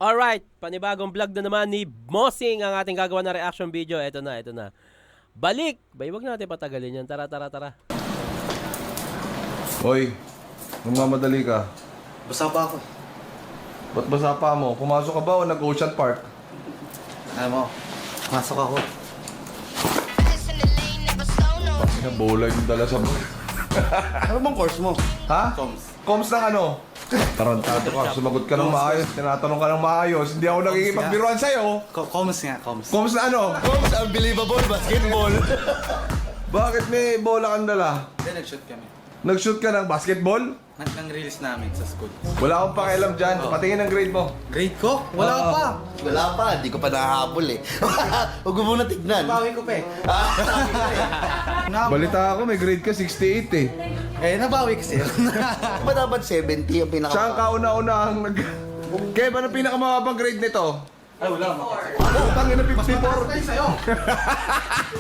Alright, panibagong vlog na naman ni Mossing ang ating gagawa na reaction video. Ito na. Balik! Bay, wag natin patagalin yan. Tara. Hoy, nagmamadali ka. Basa pa ako. Ba't basa pa mo? Pumasok ka ba o nag-Ocean Park? Ayaw mo, masok ako. Kasi bola yung dala sa boy. Ano bang course mo? Ha? Coms. Coms ng ano? Tarantado ka, sumagot ka ng maayos, tinatanong ka ng maayos. Hindi ako nakikipagbiruan sa'yo. Coms nga, coms. Coms na ano? Coms, unbelievable basketball. Bakit may bola kang dala? Then nag-shoot kami. Nag-shoot ka ng basketball? Nang-release namin sa school. Wala akong pakialam dyan. Patingin ang grade mo. Grade ko? Wala pa. Wala pa, di ko pa nakahabol eh. Huwag mo muna tignan. Bawi ko pa eh. Balita ako, may grade ka 68 eh. Eh, nabawi kasi. Ba dapat 70 ang pinaka... Saan kauna-unahang nag... Kev, ano pinakamababang grade nito? Ay, wala. Tangin na 54. Taas sa'yo.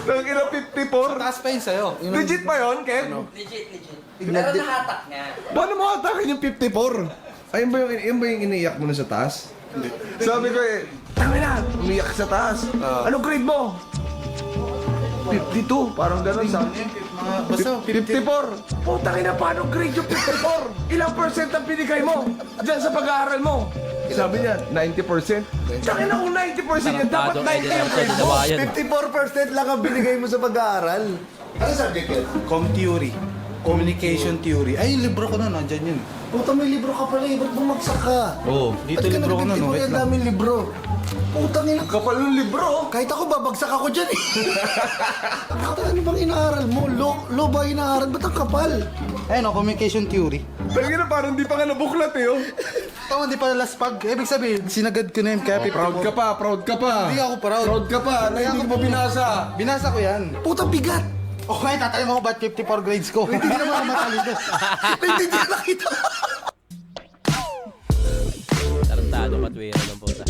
Tangin na 54. Taas pa yun sa'yo. Legit ba yun, Kev? Legit. Pero nahatak nga. Paano mo atakin yung 54? Ayun ba yung iniiyak mo na sa taas? Sabi ko eh, tangin na, umiyak sa taas. Anong grade mo? 52, parang gano'n sa Basta 54. Putangin na, paano grade yung 54? Ilang percent ang binigay mo dyan sa pag-aaral mo? Sabi niya, 90%. Tangin na kung 90% yan, dapat 90 yung grade mo. 54% lang ang binigay mo sa pag-aaral. Ano subject yun? Com theory. Communication theory. Ay, yung libro ko na, nandyan yun. Puta, may libro ka pala eh. Ba't bumagsak ka? Oo, dito Ba't ka libro ko na, no? nag-54 Wait yan lang. daming libro? Putang ina. Kapal ng libro. Kahit ako, babagsak ako dyan eh. Ano bang inaaral mo? Law ba inaaral? Ba't ang kapal? Ayun, no, communication theory. Tangin na, parang di pa nga nabuklat eh. Oh. Tama, di pa laspag. Ibig sabihin, sinagad ko na yun, kaya 54. Proud ka pa. Hindi ako proud. Proud ka pa, na hindi ko pa binasa. Binasa ko yan. Puta, bigat. Okay, tatanong mo ko ba't 54 grades ko? Hindi naman ako matalino. Hindi ko nakita. Tarantado, patwira ng puta.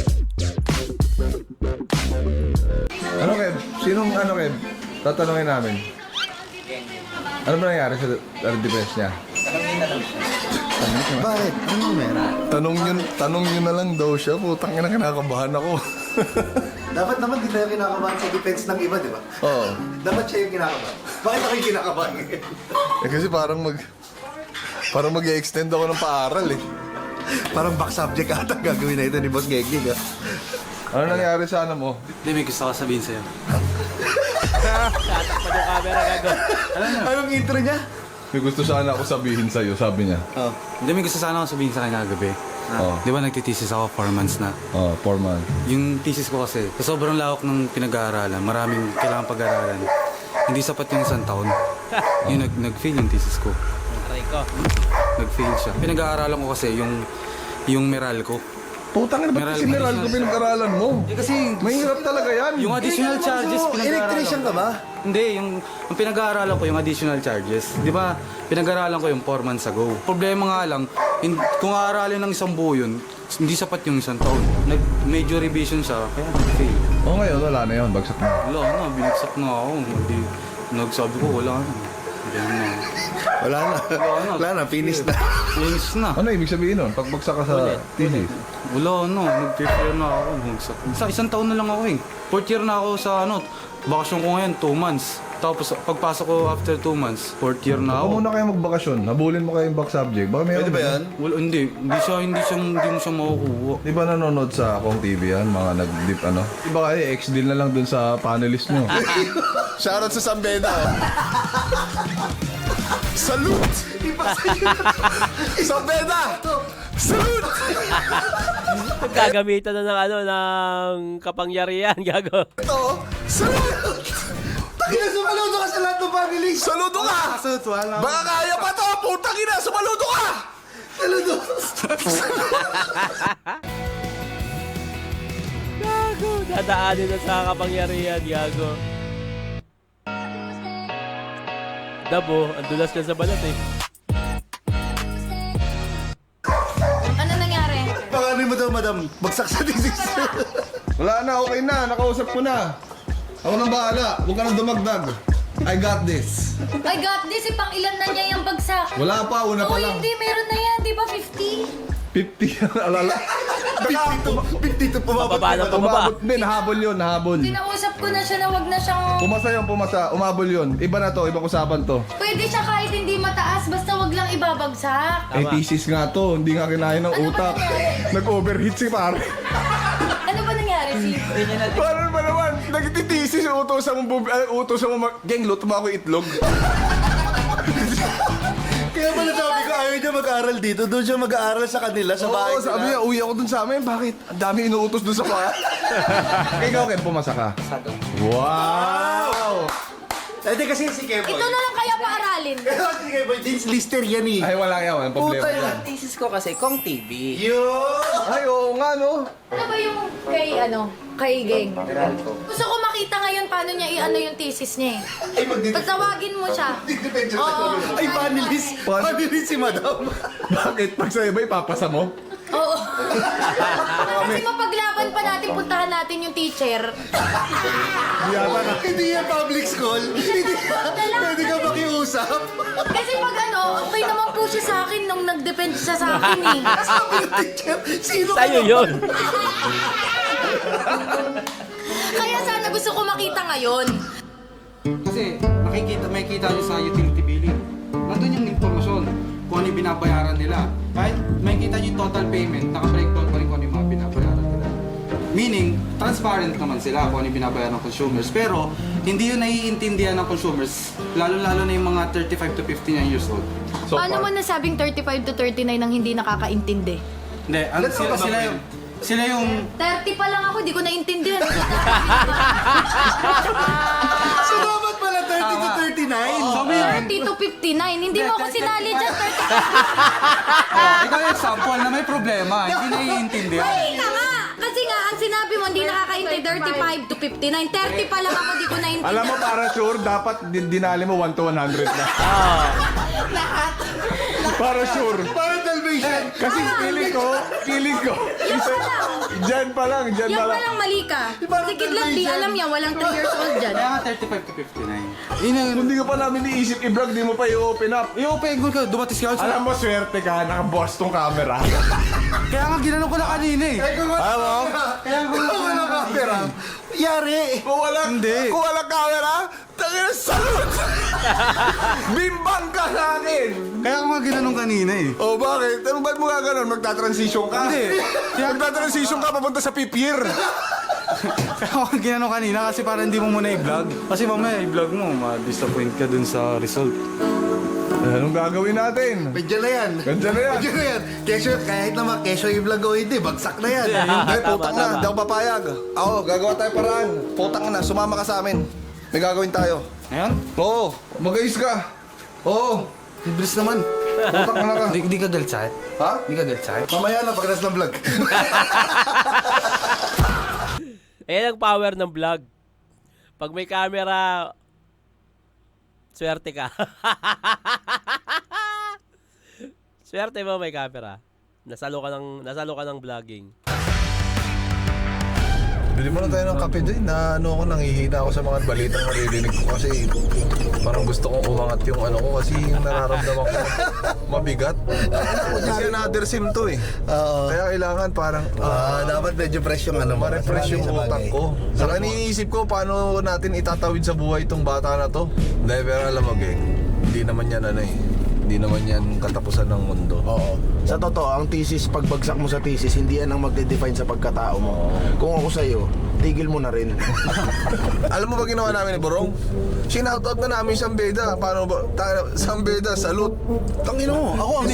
Ano, Kev? Sinong ano, Kev? Tatanungin namin. Ano ba nangyari sa defense niya? Bakit? Ano meron? Tanong yun na lang daw siya. Putang ina, kinakabahan ako. Dapat naman di tayo kinakabahan sa defense ng iba, di ba? Oo. Dapat siya yung kinakabahan. Bakit ako yung kinakabahan? Eh kasi parang mag-extend ako ng paaral eh. Parang back subject ata gagawin na ito ni Boss Gegig. Ano nangyari sa ano mo? Hindi, may gusto ko sabihin sa'yo. Tatakpan yung camera, gago. Anong intro niya? May gusto sana ako sabihin sa'yo, sabi niya. Hindi, may gusto sana ako sabihin sa kanya kagabi. Oo. Di ba nagtitesis ako 4 months na? Oh, 4 months. Yung thesis ko kasi, sa sobrang lawak ng pinag-aaralan, maraming kailangan pag-aaralan. Hindi sapat yung isang taon. Yung nag-fail yung thesis ko. Aray ko. Nag-fail siya. Pinag-aaralan ko kasi yung Meralco. Putang ina, ba't kasi meral ko pinag-aralan mo? Eh kasi, Mahirap talaga yan. yung additional charges, pinag-aaralan Electrician ko. ka ba? Hindi, yung pinag-aaralan ko yung additional charges. Di ba, pinag-aaralan ko yung 4 months ago. Problema nga lang, kung aaralin ng isang buo yun, hindi sapat yung isang taon. Nag-major revision siya, kaya nag-fail. Oo, ngayon, wala na yun. Bagsak na. Wala na, binagsak na ako. Hindi, nagsabi ko, wala na. Hindi na. Wala na. Wala na, finish na. Finish na. Ano ibig sabihin nun? Pagbagsak ka sa thesis? Wala na, nag-prepare na ako. Bumagsak. Isang taon na lang ako eh. 4th year na ako sa bakasyon ko ngayon, 2 months. Tapos pagpasok ko after 2 months, 4th year na Ako ako. muna kayo magbakasyon. Habulin mo kayo yung back subject. Baka may Pwede ba yan? Wala, hindi mo siya makukuha. Di ba nanonood sa Kong TV yan? Mga nag-dip ano? Di ba kayo ex-deal na lang dun sa panelist nyo? Shoutout sa Sambeda. Salute! Sambeda! Salute! Gagamitan na ng kapangyarihan, gago. Ito, salute! Takina, sumaludo ka sa lahat ng panelist! Saludo ka! Wala. Baka kaya pa to! Putang ina! Sumaludo ka! Saludo! Gago. Dadaanin na sa kapangyarihan, gago. Dabo, ang dulas ka sa balat eh. Ano nangyari? Panganin mo daw, madam. Bagsak sa thesis. Wala na, okay na. Nakausap ko na. Ako nang bahala. Huwag ka nang dumagdag. I got this. I got this, pang ilan na niya yung bagsak. Wala pa, una pa Oh, lang. hindi, meron na yan. Di ba 50? 50 alala. 52 pumabot. Pababa ng pababa. Umabot din, nahabol yun, nahabol. Kinausap ko na siya na wag na siyang... Pumasa yun, pumasa. Umabol yun. Iba na to, ibang usapan to. Pwede siya kahit hindi mataas, basta wag lang ibabagsak. Eh, thesis nga to. Hindi nga kinaya ng Ano ba utak. nangyari? Nag-overheat si pare. Ano ba nangyari, Steve? Paano ba naman? Nagtitisis, utosan mo, Geng, luto mo ako itlog. Kaya pala sabi ko, ayaw niya mag-aaral dito. Doon siya mag-aaral sa kanila, sa bahay Oo, sabi niya, uwi ako dun sa amin. Bakit? Ang dami inuutos dun sa kaya. Ikaw, Ken, pumasa ka. Wow! Eh, di kasi si Keboy. Ito na lang kaya paaralin. Si Keboy, James Lister yan eh. Ay, wala yan. Walang problema. Puta yan. yan. Thesis ko kasi, Kong TV. Ay, oo nga, no? Ano ba yung kay Geng? Gusto ko makita ngayon paano niya i-ano yung thesis niya eh. Ay, Patawagin mo siya. Oo. Ay, panelist. Panelist si Madam. Bakit? Pag sa'yo ba, ipapasa mo? Oo. Kasi mapaglaban pa natin, puntahan natin yung teacher. Yata na. Hindi yan public school. Hindi pwede ka makiusap. Kasi pag okay naman po siya sa akin nung nag-depend siya sa akin eh. Sabi yung teacher, sino ka Sa'yo naman? yun. Kaya sana gusto ko makita ngayon. Kasi may kita nyo sa utility billing. Nandun yung informasyon kung ano yung binabayaran nila. Kahit may kita nyo yung total payment, naka-breakdown pa rin kung ano yung mga binabayaran nila. Meaning, transparent naman sila kung ano yung binabayaran ng consumers. Pero, hindi yun naiintindihan ng consumers, lalo-lalo na yung mga 35 to 59 years old. So Paano mo far. nasabing 35 to 39 ang hindi nakakaintindi? Hindi, sila yung 30 pa lang ako, di ko naintindihan. So, dapat pala 30 to 39. sabi yun. 30 to 59, hindi mo ako sinali dyan, 35. Ikaw yung example na may problema, hindi naiintindihan. Hindi na nga! Kasi nga, ang sinabi mo, hindi nakakaintindi 35 to 59. 30 pa lang ako, di ko naintindihan. Alam mo, para sure, dapat dinali mo 1 to 100 na. Lahat. Para sure. Para Dalmatian. Kasi feeling ko. Diyan pa lang. Yan pa lang mali ka. Si Kidlat, di alam yan, walang 3 years old dyan. Kaya nga 35 to 59. Hindi ko pa namin iisip i-vlog, di mo pa i-open up. I-open ko, dumatis ka. Alam mo, swerte ka, nakaboss tong camera. Kaya nga ginanong ko na kanina eh. Kaya kung wala camera, yari. Kung walang camera, tangina salud! Bimbang ka sa akin! Kaya nga ginanong kanina eh. O bakit? Ano ba't mo gano'n? Magta-transition ka? Hindi. Magta-transition ka papunta sa pipir. Kaya nga ginanong kanina kasi para hindi mo muna i-vlog. Kasi mamaya i-vlog mo, ma-disappoint ka dun sa result. Anong gagawin natin? Medyo na yan. Gandiyan na yan. Medyo na yan. Kesyo, kahit naman kesyo yung vlog o hindi, bagsak na yan. Ay, Tama, putang na. tama. Hindi ako papayag. Ako, gagawa tayo paraan. Putang na, sumama ka sa amin. May gagawin tayo. Ngayon? Oo, mag-ayos ka. Oo. Bilis naman. Putang na ka. Hindi ka galit sa akin? Ha? Hindi ka galit sa akin? Mamaya na pagkatapos ng vlog. Ayan ang power ng vlog. Pag may camera, swerte ka. Swerte mo may camera. Nasalo ka ng vlogging. Bili mo na tayo ng kape din na ako, nangihina ako sa mga balitang naririnig ko kasi parang gusto kong umangat yung ko kasi yung nararamdaman ko mabigat. Kasi another sim to eh. Kaya kailangan parang Dapat medyo fresh yung ma-refresh yung utak ko. Saka iniisip ko paano natin itatawid sa buhay itong bata na to. Dahil pero alam mo, Geng, hindi naman yan hindi naman yan katapusan ng mundo. Oo. Sa totoo, ang thesis, pagbagsak mo sa thesis, hindi yan ang magde-define sa pagkatao mo. Kung ako sa'yo, tigil mo na rin. Alam mo ba ginawa namin ni Borong? Sinoutout na namin siyang beda. Paano ba? Siyang beda, salute. Tangino mo, ako ang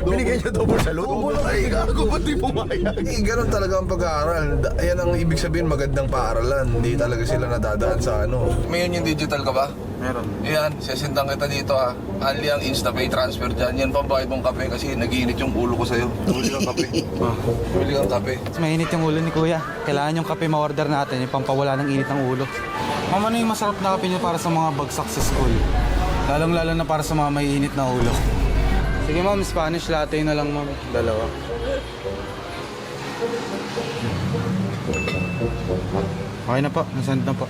binigay niya double salute. Ay, gago, ba't di pumayag? Ganun talaga ang pag-aaral. Ayan ang ibig sabihin, magandang paaralan. Hindi talaga sila nadadaan sa Ngayon yung digital ka ba? Meron. Yan, sesendang kita dito ha. Only ang InstaPay transfer dyan. Yan pambayad mong kape kasi nagiinit yung ulo ko sa'yo. Bili kang kape. Bili kang kape. Mas mainit yung ulo ni Kuya. Kailangan yung kape ma-order natin, yung pampawala ng init ng ulo. Mama, ano yung masarap na kape niyo para sa mga bagsak sa school? Lalong-lalo na para sa mga may init na ulo. Sige ma'am, Spanish latte na lang ma'am. Dalawa. Okay na po, nasend na po.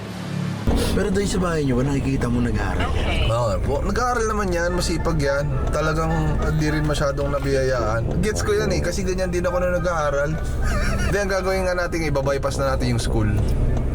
Pero doon sa bahay nyo, nakikita mo nag-aaral. Oo, po, nag-aaral naman yan, masipag yan. Talagang hindi rin masyadong nabiyayaan. Gets ko yan eh, kasi ganyan din ako na nag-aaral. Hindi, ang gagawin nga natin, ibabypass na natin yung school.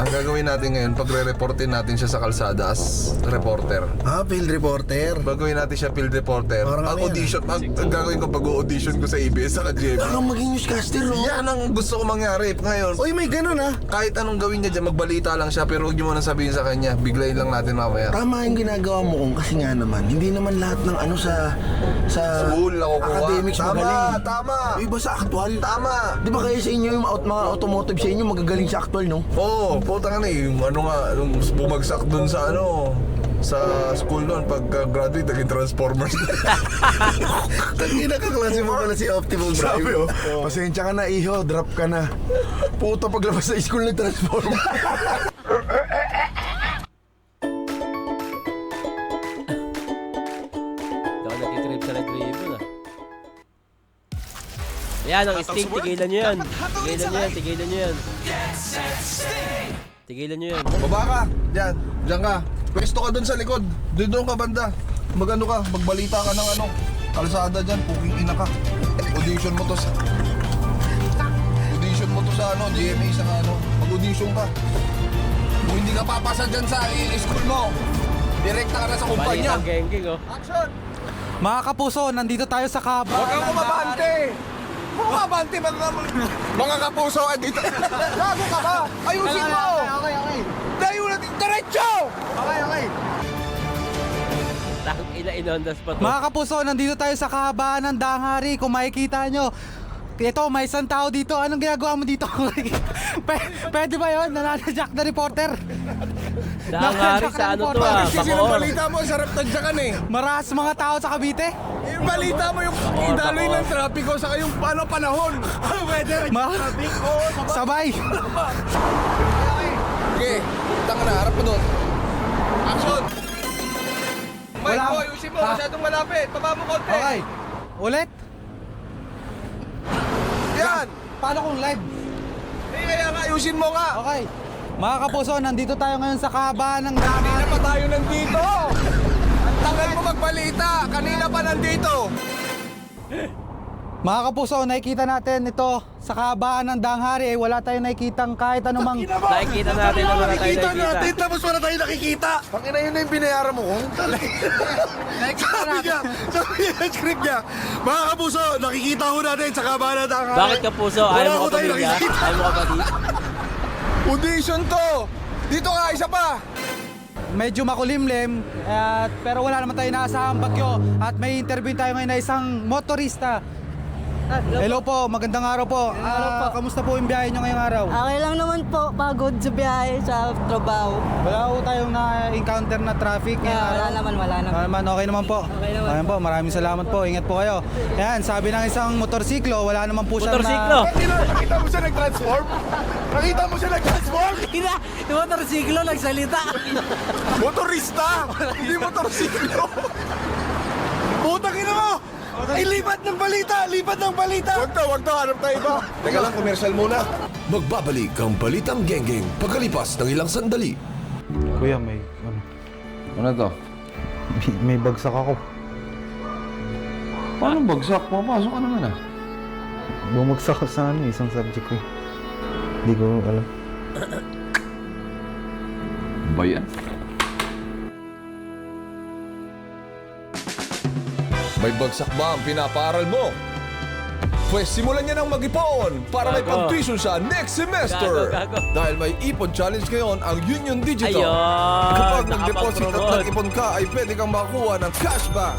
Ang gagawin natin ngayon, pagre-reportin natin siya sa kalsada as reporter. Ah, field reporter. Gagawin natin siya field reporter. Parang Ang ano yan, audition, ang gagawin ko pag-audition ko sa ABS, sa GMA. Baka maging newscaster, no? Yan ang gusto ko mangyari. Ngayon, Uy, may ganun ah. kahit anong gawin niya dyan, magbalita lang siya, pero huwag niyo muna sabihin sa kanya. Biglayin lang natin mamaya. Tama yung ginagawa mo kung kasi nga naman, hindi naman lahat ng ano sa School, nakukuha. academics Tama, magaling. tama. Yung iba sa actual. Tama. Di ba kayo sa inyo yung mga automotive sa inyo magagaling sa actual, no? Oo, putang na eh. Yung ano nga, nung bumagsak dun sa ano, sa school noon, pagka-graduate, naging Transformers. Tangina ka klase mo pala si Optimal Drive. Sabi, oh. Pasensya ka na, iho, drop ka na. Puta, paglabas sa school nag-transform. Hindi ako nagkikrib sa Red Ribbon ah. Yan, ang Sting, tigilan nyo yan. Tigilan nyo yan, tigilan nyo yan. Tigilan nyo yan. Baba ka, dyan, dyan ka. Pwesto ka dun sa likod. Doon ka banda. Magano ka, magbalita ka ng ano. Kalsada dyan, puking ina ka. Audition mo to sa... Audition mo to sa ano, GMA sa ano. Mag-audition ka. Kung hindi ka papasa dyan sa school mo, direkta ka na sa kumpanya. Balitang geng-geng oh. Action! Mga kapuso, nandito tayo sa Kaba. Huwag kang kumabante! Kumabante, mga kapuso, andito. Gago ka ba? Ayusin mo! Okay. Tayo natin, diretso! Okay. Tang ina inondas pa to. Mga kapuso, nandito tayo sa kahabaan ng Danghari. Kung makikita nyo, ito, may isang tao dito. Anong ginagawa mo dito? Pwede ba yun? Nananadyak na reporter. Danghari sa ano to ah, Kasi Bacoor. balita mo, sarap tagsakan eh. Maras mga tao sa Cavite. Yung balita mo yung idaloy ng trapiko sa yung paano panahon. Weather, traffic, Sabay. Okay, tanga na, harap mo doon. Action! Mike, Wala. boy, ayusin mo, masyadong malapit. Baba mo konti. Okay. Ulit. Yan! Paano kung live? Eh, kaya nga, ayusin mo nga. Okay. Mga kapuso, nandito tayo ngayon sa kahabaan ng Danghari. Kanina pa tayo nandito. Ang tagal mo magbalita. Kanina pa nandito. Mga kapuso, nakikita natin ito sa kahabaan ng Danghari. Wala tayong nakikitang kahit anumang... Nakikita natin na wala tayo nakikita. tapos wala tayo nakikita. Pangina yun na yung binayaran mo. Sabi niya sa script niya, mga kapuso, nakikita ko natin sa kabana ng Bakit ka puso? Ayaw mo ka pamilya? Ayaw mo ka pati? Audition to. Dito ka, isa pa. Medyo makulimlim, pero wala naman tayo naasahang bagyo. At may interview tayo ngayon na isang motorista. Hello po, magandang araw po. Kamusta po yung biyahe nyo ngayong araw? Okay lang naman po, pagod sa biyahe sa trabaho. Wala po tayong na-encounter na traffic ngayong araw? Wala naman. Okay naman po. Okay naman. Ayan po, maraming salamat po. Ingat po kayo. Ayan, sabi ng isang motorsiklo, wala naman po siyang Motorsiklo! Nakita mo siya nag-transform? Nakita mo siya nag-transform? Yung motorsiklo nagsalita. Motorista! Hindi motorsiklo! Putang ina mo! Ay, lipat ng balita! Lipat ng balita! Wag to, hanap tayo iba. Teka lang, commercial muna. Magbabalik ang Balitang Genggeng pagkalipas ng ilang sandali. Kuya, may ano? Ano to? May bagsak ako. Paano bagsak? Papasok ka naman ah. Bumagsak ako sa isang subject ko. Hindi ko alam. Ba yan? May bagsak ba ang pinapaaral mo? Pwes simulan niya ng mag-ipon para may Gago. pag-tuition siya next semester. Gago. Dahil may ipon challenge ngayon ang Union Digital. Ayun! Kapag nag-deposit at Nakapag-promote. nag-ipon ka ay pwede kang makakuha ng cashback.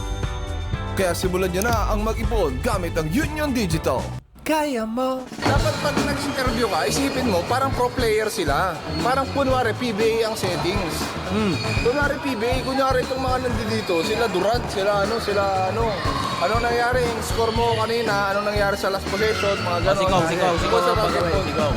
Kaya simulan niya na ang mag-ipon gamit ang Union Digital. Kaya mo. Dapat pag nag-interview ka, isipin mo, parang pro player sila. Parang kunwari PBA ang settings. Kunwari PBA, kunwari itong mga nandito, sila Durant, sila ano. Anong nangyari yung score mo kanina, anong nangyari sa last possession, mga gano'n. Sikong Sa ang basketball. pag-away, sikong.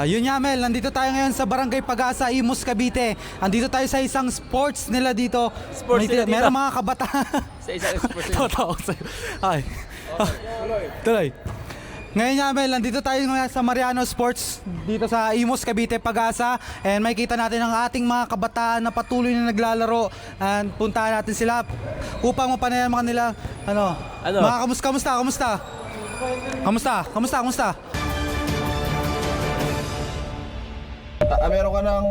Yun nga Mel, nandito tayo ngayon sa Barangay Pag-asa, Imus, Cavite. Andito tayo sa isang sports nila dito. Sports nila dito? Meron mga kabataan. Sa isang sports. Totoo sa'yo. Ay. Tuloy. Ngayon nga, Mel, nandito tayo ngayon sa Mariano Sports, dito sa Imus, Cavite, Pag-asa. And makikita natin ang ating mga kabataan na patuloy na naglalaro. And puntahan natin sila upang mapanayam kanila. Ano? Mga kamusta? Meron ka ng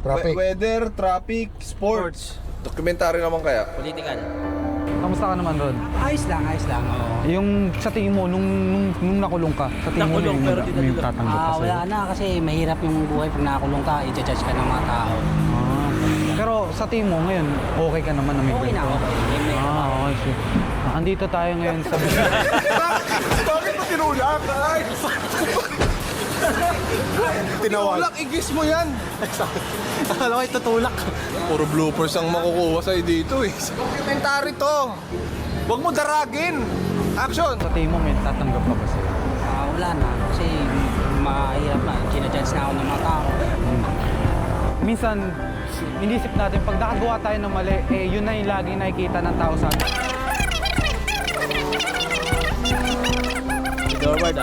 Traffic. weather, traffic, sports. Dokumentary naman kaya? Political. Kamusta ka naman, Rod? Ayos lang. Oo. Yung sa tingin mo, nung nakulong ka, sa tingin mo Nakulong, pero di na nila. tatanggap ka Wala na kasi mahirap yung buhay pag nakakulong ka, i-judge ka ng mga tao. Pero sa tingin mo ngayon, okay ka naman na may Okay na, ganito? okay. Okay, sure. Andito tayo ngayon sa... Bakit mo tinulak? Ay! Tinulak, igis mo yan! Akala ko itutulak. Puro bloopers ang makukuha sa'yo dito eh. Dokumentary to! Huwag mo daragin! Action! Sa tingin mo, may tatanggap ka ba sa'yo? Wala na kasi mahirap na, ginajudge na ako ng mga tao. Minsan, inisip natin, pag nakagawa tayo ng mali, yun na yung laging nakikita ng tao sa atin. Forward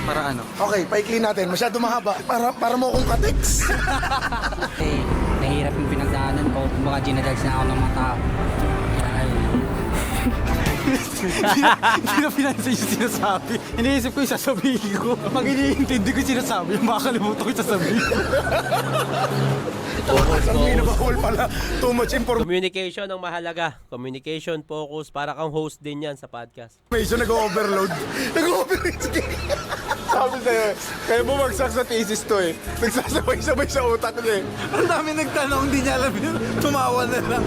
Para ano? Okay, paikli natin. Masyado mahaba. Para mo akong kateks. Kasi nahirap yung pinagdaanan ko, kumbaga ginajudge na ako ng mga tao. Hindi na pinansin yung sinasabi. Iniisip ko yung sasabihin ko. Pag iniintindi ko yung sinasabi, makakalimutan ko yung sasabihin ko. Sabihin na bawal pala. Too much information. Communication ang mahalaga. Communication, focus. Para kang host din yan sa podcast. Nag-overload. Nag-overload. Sabi sa'yo, kaya bumagsak sa thesis to eh. Nagsasabay-sabay sa utak niya eh. Ang dami nagtanong, hindi niya alam yun. Tumawa na lang.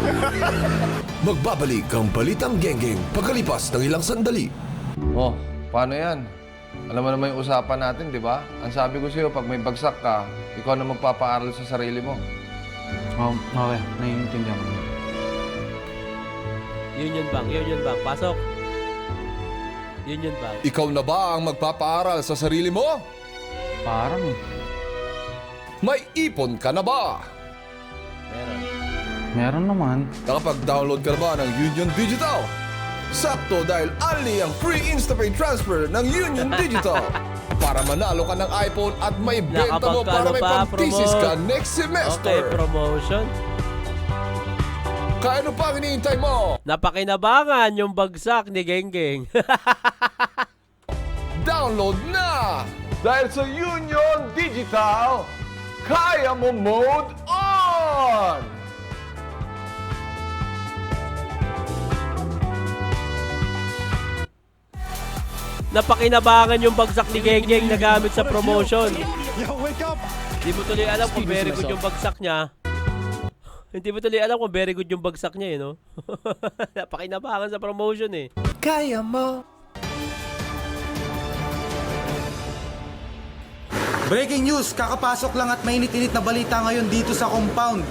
Magbabalik ang Balitang Geng-Geng pagkalipas ng ilang sandali. Oh, paano yan? Alam mo naman yung usapan natin, di ba? Ang sabi ko sa'yo, pag may bagsak ka, ikaw na magpapaaral sa sarili mo. Okay, naiintindihan ko. Union Bank. Pasok. Union Bank. Ikaw na ba ang magpapaaral sa sarili mo? Parang May ipon ka na ba? meron naman. Nakapag-download ka na ba ng Union Digital? Sakto dahil only ang free InstaPay transfer ng Union Digital. Para manalo ka ng iPhone at may benta mo para may pag-thesis ka next Okay, semester. promotion. Kaya ano pa ang hinihintay mo? Napakinabangan yung bagsak ni Geng-Geng. Download na! Dahil sa Union Digital, kaya mo mode on! Napakinabangan yung bagsak ni Geng-Geng na gamit sa promotion. Hindi mo tuloy alam kung very good yung bagsak niya. Hindi mo tuloy alam kung very good yung bagsak niya, no? Napakinabangan sa promotion, eh. Kaya mo. Breaking news, kakapasok lang at mainit-init na balita ngayon dito sa compound.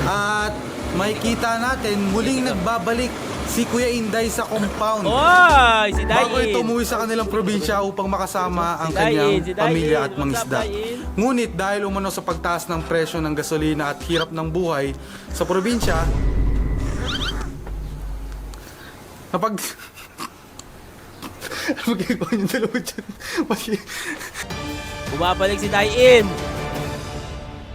At makikita natin, muling nagbabalik si Kuya Inday sa compound. Oy! Si Dayin! Bago ito umuwi sa kanilang probinsya upang makasama ang Si Dayin, kanyang si Dayin. pamilya at What's mangisda. up, Dayin? Ngunit dahil umano sa pagtaas ng presyo ng gasolina at hirap ng buhay sa probinsya, kapag... Ano magagawa niyo dalawa dyan? Bumabalik si Dayin!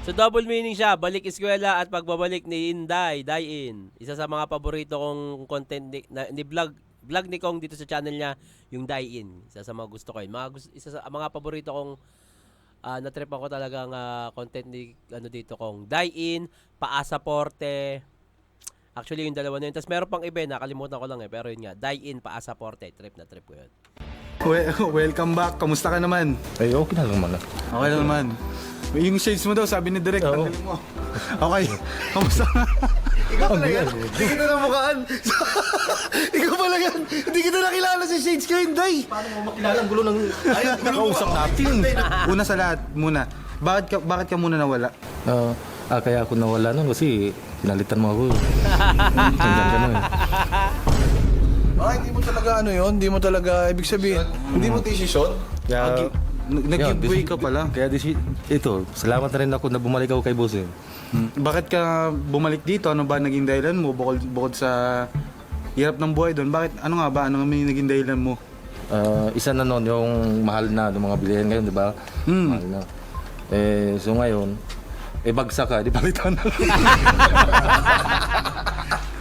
So double meaning siya, balik eskwela at pagbabalik ni Inday, Dayin. Isa sa mga paborito kong content ni vlog ni Kong dito sa channel niya, yung Dayin. Isa sa mga gusto ko yun. Isa sa mga paborito kong natripan ko talagang content ni dito Kong. Dayin, Paasaporte. Actually yung dalawa na yun. Tapos meron pang iba, nakalimutan ko lang eh. Pero yun nga, Dayin, Paasaporte. Trip ko yun. Welcome back. Kamusta ka naman? Ay, okay na naman. Okay lang naman. Yung shades mo daw, sabi ni Direk, tanggalin mo. Okay, kamusta ka? Ikaw pala yan. Hindi kita namukhaan. Ikaw pala yan. Hindi kita nakilala si Shades ko, Inday. Paano mo makilala ang gulo ng... Ayun, nakausap natin. Una sa lahat, muna. Bakit ka muna nawala? Kaya ako nawala nun kasi pinalitan mo ako. Hanggang gano'n eh. Hindi mo talaga ano yun? Hindi mo talaga, ibig sabihin, hindi mo decision? Kaya, Nag-giveaway ka pala. Kaya ito, salamat na rin ako na bumalik ako kay Bossing. Bakit ka bumalik dito? Ano ba naging dahilan mo? Bukod sa hirap ng buhay doon, bakit, ano nga ba? Ano nga may naging dahilan mo? Isa na nun, yung mahal na, yung mga bilihin ngayon, di ba? Mahal na. So ngayon, bagsak ka, di palitan na lang.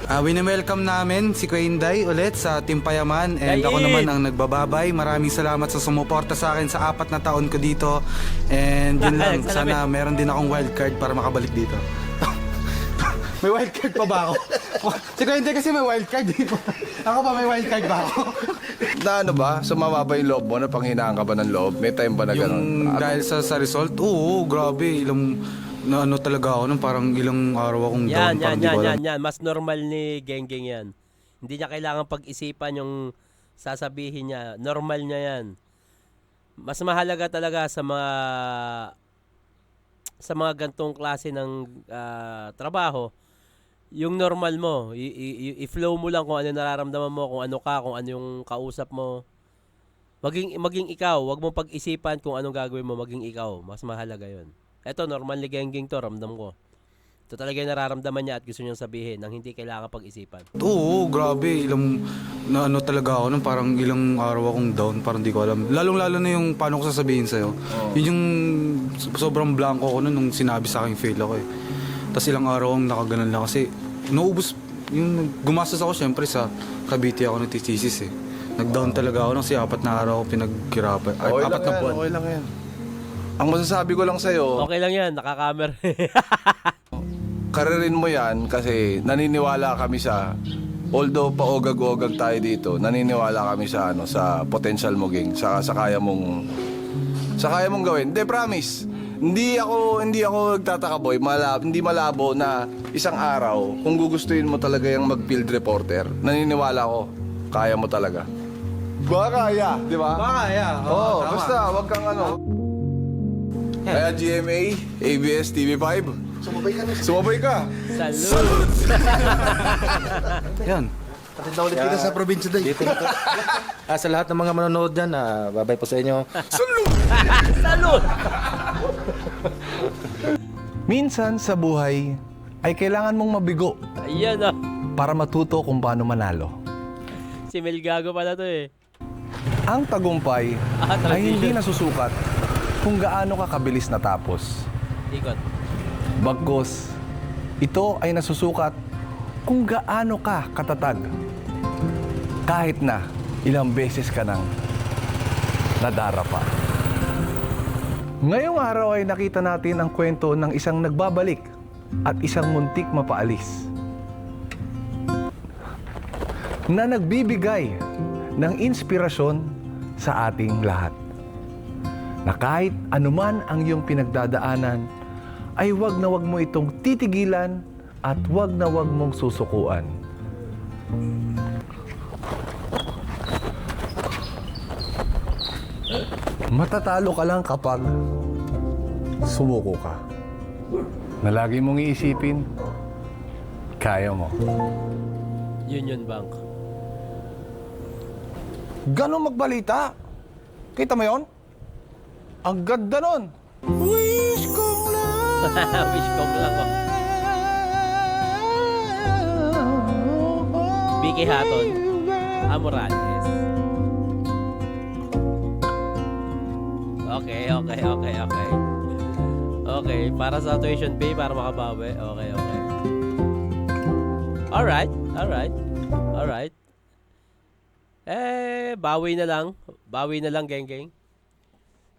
Wini-welcome namin si Kuya Inday ulit sa Team Payaman. And ako Dayin! naman ang nagbababay. Maraming salamat sa sumuporta sa akin sa 4 na taon ko dito. And yun lang, sana meron din akong wildcard para makabalik dito. May wildcard pa ba ako? Si Kuya Inday kasi may wildcard dito. Ako pa may wildcard ba ako? Na ano ba? Sumama ba yung loob mo? Na panghinaan ka ba ng loob? May time ba na Yung gano'n? dahil sa result, oo, grabe. Na ano talaga ako nun, parang ilang araw akong down. Yan. Mas normal ni Genggeng yan. Hindi niya kailangan pag-isipan yung sasabihin niya. Normal niya yan. Mas mahalaga talaga sa mga gantong klase ng trabaho, yung normal mo. I-flow mo lang kung ano nararamdaman mo, kung ano ka, kung ano yung kausap mo. Maging ikaw. Huwag mong pag-isipan kung anong gagawin mo, maging ikaw. Mas mahalaga yon. Eto, normal ni Genggeng to, ramdam ko. Ito talaga yung nararamdaman niya at gusto niyang sabihin nang hindi kailangan pag-isipan. Oo, grabe. Na ano talaga ako nun, parang ilang araw akong down, parang di ko alam. Lalong-lalo na yung paano ko sasabihin sa'yo. Yun yung sobrang blanco ko nun nung sinabi sa akin fail ako eh. Tapos ilang araw akong nakaganan lang kasi naubos, yung gumastos ako syempre sa Cavite ako nagtitisis eh. Nag-down talaga ako nung 4 na araw ako pinaghirapan. Ay, 4 na buwan. Okay lang yan. Ang masasabi ko lang sa'yo, Okay lang yan, nakakamer. karirin mo yan kasi naniniwala kami although paogag-ogag tayo dito, naniniwala kami sa potential mo, Ging. Sa kaya mong gawin. Promise. Hindi ako nagtataka, boy. Hindi malabo na isang araw, kung gugustuhin mo talaga yung mag-field reporter, naniniwala ko, kaya mo talaga. Baka kaya, di ba? Baka kaya. Oo, basta wag kang Kaya GMA, ABS, TV5, sumabay ka. Salud! Yan. Patid na ulit kita sa probinsya day. Dito na to. Sa lahat ng mga manonood dyan, babay po sa inyo. Salud! Minsan sa buhay ay kailangan mong mabigo Ayan para matuto kung paano manalo. Si Melgago pala to eh. Ang tagumpay ay hindi nasusukat kung gaano ka kabilis natapos. Ikot. Bagkus, ito ay nasusukat kung gaano ka katatag. Kahit na ilang beses ka nang nadarapa. Ngayong araw ay nakita natin ang kwento ng isang nagbabalik at isang muntik mapaalis. Na nagbibigay ng inspirasyon sa ating lahat. Na kahit anuman ang iyong pinagdadaanan, ay wag na wag mo itong titigilan at wag na wag mong susukuan. Matatalo ka lang kapag sumuko ka. Na lagi mong iisipin, kaya mo. Union Bank. Ganon magbalita. Kita mo yon? Ang ganda nun. Wish kong lang. Wish kong lang ko. Vicky Hatton. Amorales. Okay. Okay, para sa tuition fee, para makabawi. Okay. Alright. Bawi na lang, geng.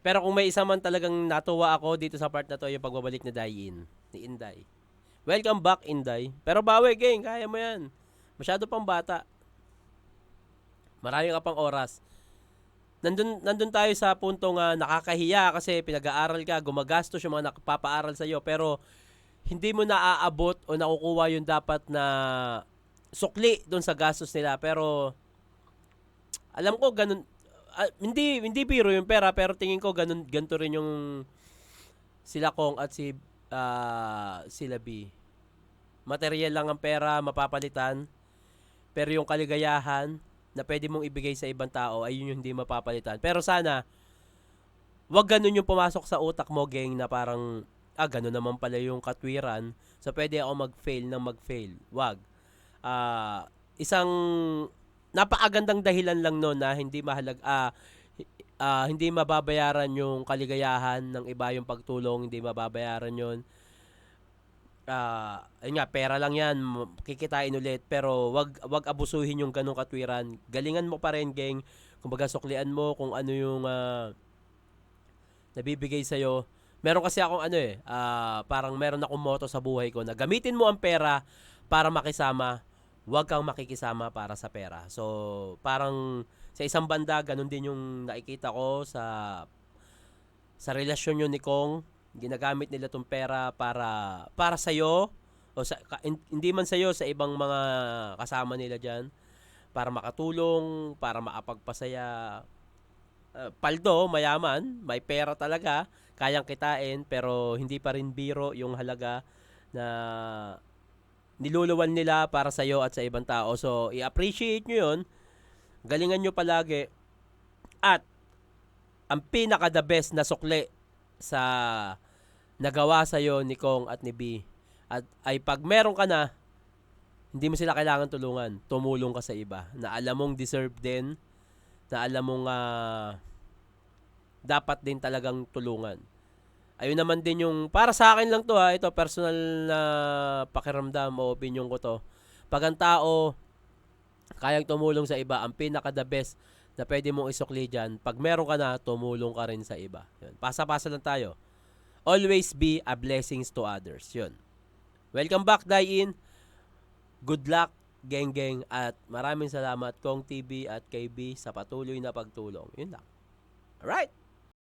Pero kung may isa man talagang natuwa ako dito sa part na to, yung pagbabalik na Dayin, ni Inday. Welcome back, Inday. Pero bawi, geng, kaya mo yan. Masyado pang bata. Marami ka pang oras. Nandun tayo sa puntong nakakahiya kasi pinag-aaral ka, gumagastos yung mga nakapapaaral sa'yo, pero hindi mo naaabot o nakukuha yung dapat na sukli doon sa gastos nila. Pero alam ko ganun, hindi biro yung pera, pero tingin ko ganito rin yung sila Kong at sila B. Material lang ang pera, mapapalitan, pero yung kaligayahan na pwede mong ibigay sa ibang tao ay yun yung hindi mapapalitan. Pero sana wag ganun yung pumasok sa utak mo, geng, na parang ganun naman pala yung katwiran, so pwede ako mag-fail. Wag. Isang napakagandang dahilan lang no na hindi hindi mababayaran yung kaligayahan ng iba, yung pagtulong, hindi mababayaran yun. Ayun nga, pera lang yan, kikitain ulit, pero wag abusuhin yung ganong katwiran. Galingan mo pa rin, gang. Kumbaga, suklian mo kung ano yung nabibigay sa'yo. Meron kasi akong parang meron akong motto sa buhay ko na gamitin mo ang pera para makisama, wag kang makikisama para sa pera. So, parang sa isang banda, ganun din yung nakikita ko sa relasyon yun ni Kong. Ginagamit nila tong pera para sa iyo o hindi man sa iyo, sa ibang mga kasama nila diyan, para makatulong, para makapagpasaya. Paldo, mayaman, may pera talaga, kayang kitain, pero hindi pa rin biro yung halaga na niluluwan nila para sa iyo at sa ibang tao. So, i-appreciate nyo yun. Galingan nyo palagi. At ang pinaka the best na sukli sa nagawa sa iyo ni Kong at ni B ay pag meron ka na, hindi mo sila kailangan tulungan, tumulong ka sa iba na alam mong deserve din, na alam mong dapat din talagang tulungan. Ayun naman din yung para sa akin lang to, ito personal na pakiramdam o opinion ko to. Pag ang tao kayang tumulong sa iba, ang pinaka the best na pwede mong isukli dyan, pag meron ka na, tumulong ka rin sa iba. Yun. Pasa-pasa lang tayo. Always be a blessings to others. Yun. Welcome back, Dai-In. Good luck, geng-geng. At maraming salamat, Kong TV at KB, sa patuloy na pagtulong. Yun lang. Alright.